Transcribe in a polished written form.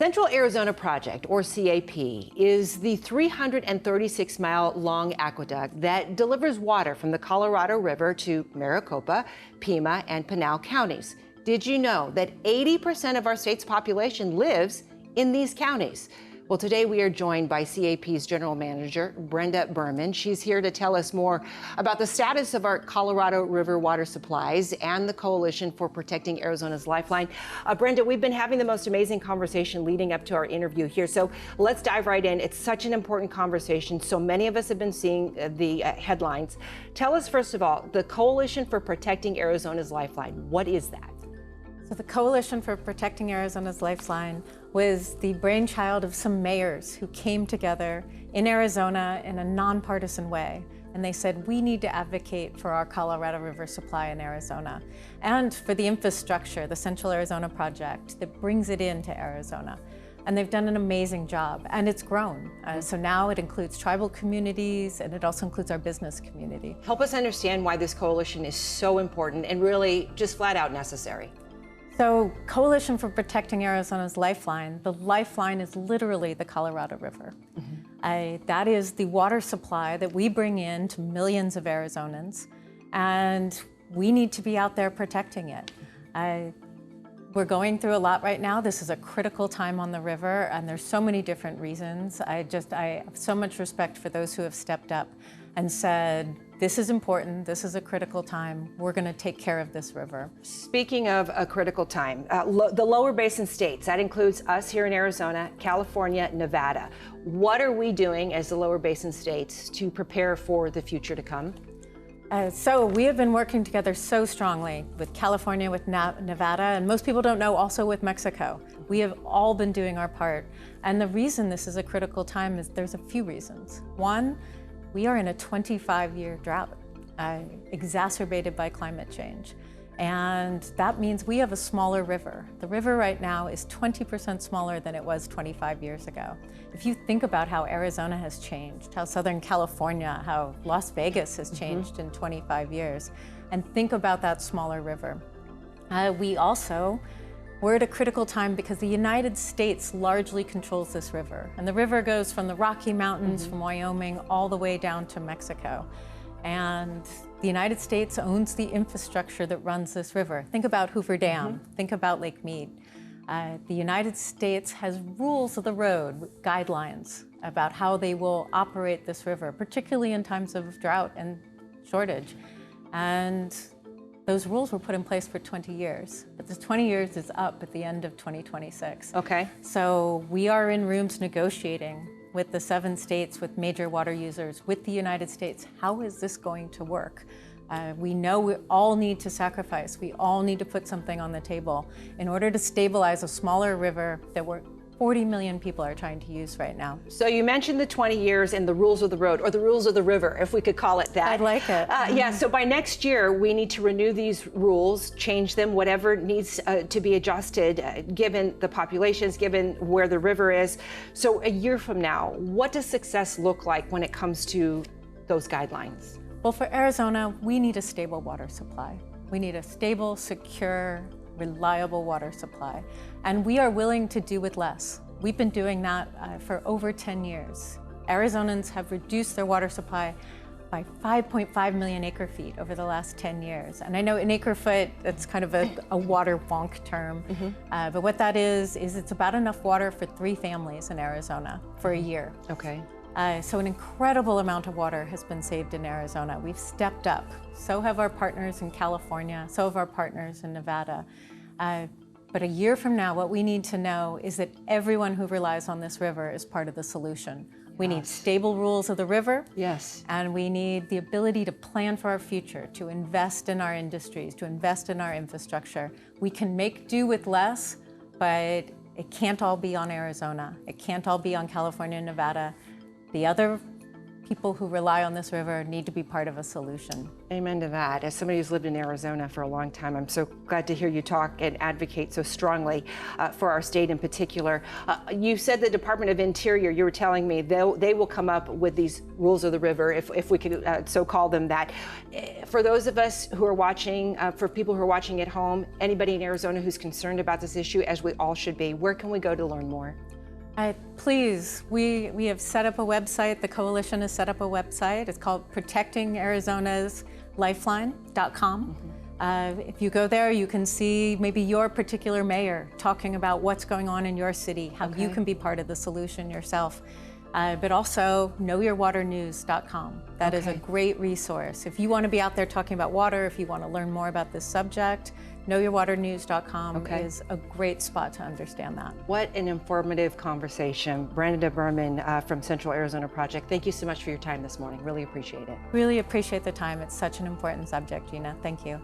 Central Arizona Project, or CAP, is the 336-mile-long aqueduct that delivers water from the Colorado River to Maricopa, Pima, and Pinal counties. Did you know that 80% of our state's population lives in these counties? Well, today we are joined by CAP's General Manager Brenda Burman. She's here to tell us more about the status of our Colorado River water supplies and the Coalition for Protecting Arizona's Lifeline. Brenda, we've been having the most amazing conversation leading up to our interview here, so let's dive right in. It's such an important conversation. So many of us have been seeing the headlines. Tell us, first of all, the Coalition for Protecting Arizona's Lifeline. What is that? So the Coalition for Protecting Arizona's Lifeline was the brainchild of some mayors who came together in Arizona in a nonpartisan way. And they said, we need to advocate for our Colorado River supply in Arizona and for the infrastructure, the Central Arizona Project that brings it into Arizona. And they've done an amazing job, and it's grown. So now it includes tribal communities, and it also includes our business community. Help us understand why this coalition is so important and really just flat out necessary. So Coalition for Protecting Arizona's Lifeline, the lifeline is literally the Colorado River. That is the water supply that we bring in to millions of Arizonans, and we need to be out there protecting it. We're going through a lot right now. This is a critical time on the river, and there's so many different reasons. I have so much respect for those who have stepped up and said, this is important, this is a critical time, we're gonna take care of this river. Speaking of a critical time, the lower basin states, that includes us here in Arizona, California, Nevada. What are we doing as the lower basin states to prepare for the future to come? So we have been working together so strongly with California, with Nevada, and most people don't know, also with Mexico. We have all been doing our part. And the reason this is a critical time is there's a few reasons. One, we are in a 25-year drought, exacerbated by climate change. And that means we have a smaller river. The river right now is 20% smaller than it was 25 years ago. If you think about how Arizona has changed, how Southern California, how Las Vegas has changed in 25 years, and think about that smaller river. We're at a critical time because the United States largely controls this river. And the river goes from the Rocky Mountains, from Wyoming, all the way down to Mexico. And the United States owns the infrastructure that runs this river. Think about Hoover Dam, think about Lake Mead. The United States has rules of the road, guidelines about how they will operate this river, particularly in times of drought and shortage. And those rules were put in place for 20 years, but the 20 years is up at the end of 2026. Okay. So we are in rooms negotiating with the 7 states, with major water users, with the United States. How is this going to work? We know we all need to sacrifice. We all need to put something on the table in order to stabilize a smaller river that 40 million people are trying to use right now. So you mentioned the 20 years and the rules of the road, or the rules of the river, if we could call it that. I'd like it. Yeah, so by next year, we need to renew these rules, change them, whatever needs to be adjusted, given the populations, given where the river is. So a year from now, what does success look like when it comes to those guidelines? Well, for Arizona, we need a stable water supply. We need a stable, secure, reliable water supply. And we are willing to do with less. We've been doing that for over 10 years. Arizonans have reduced their water supply by 5.5 million acre feet over the last 10 years. And I know an acre foot, that's kind of a water wonk term. But what that is it's about enough water for 3 families in Arizona for a year. Okay. So an incredible amount of water has been saved in Arizona. We've stepped up. So have our partners in California, so have our partners in Nevada. But a year from now, what we need to know is that everyone who relies on this river is part of the solution. We need stable rules of the river. Yes. And we need the ability to plan for our future, to invest in our industries, to invest in our infrastructure. We can make do with less, but it can't all be on Arizona. It can't all be on California and Nevada. The other people who rely on this river need to be part of a solution. Amen to that. As somebody who's lived in Arizona for a long time, I'm so glad to hear you talk and advocate so strongly for our state in particular. You said the Department of Interior, you were telling me, they will come up with these rules of the river, if we could so call them that. For those of us who are watching, for people who are watching at home, anybody in Arizona who's concerned about this issue, as we all should be, where can we go to learn more? Please, we have set up a website. The coalition has set up a website. It's called protectingarizona's.lifeline.com. If you go there, you can see maybe your particular mayor talking about what's going on in your city, how you can be part of the solution yourself. But also knowyourwaternews.com. That is a great resource. If you want to be out there talking about water, if you want to learn more about this subject, knowyourwaternews.com is a great spot to understand that. What an informative conversation. Brenda Burman from Central Arizona Project, thank you so much for your time this morning. Really appreciate it. Really appreciate the time. It's such an important subject, Gina. Thank you.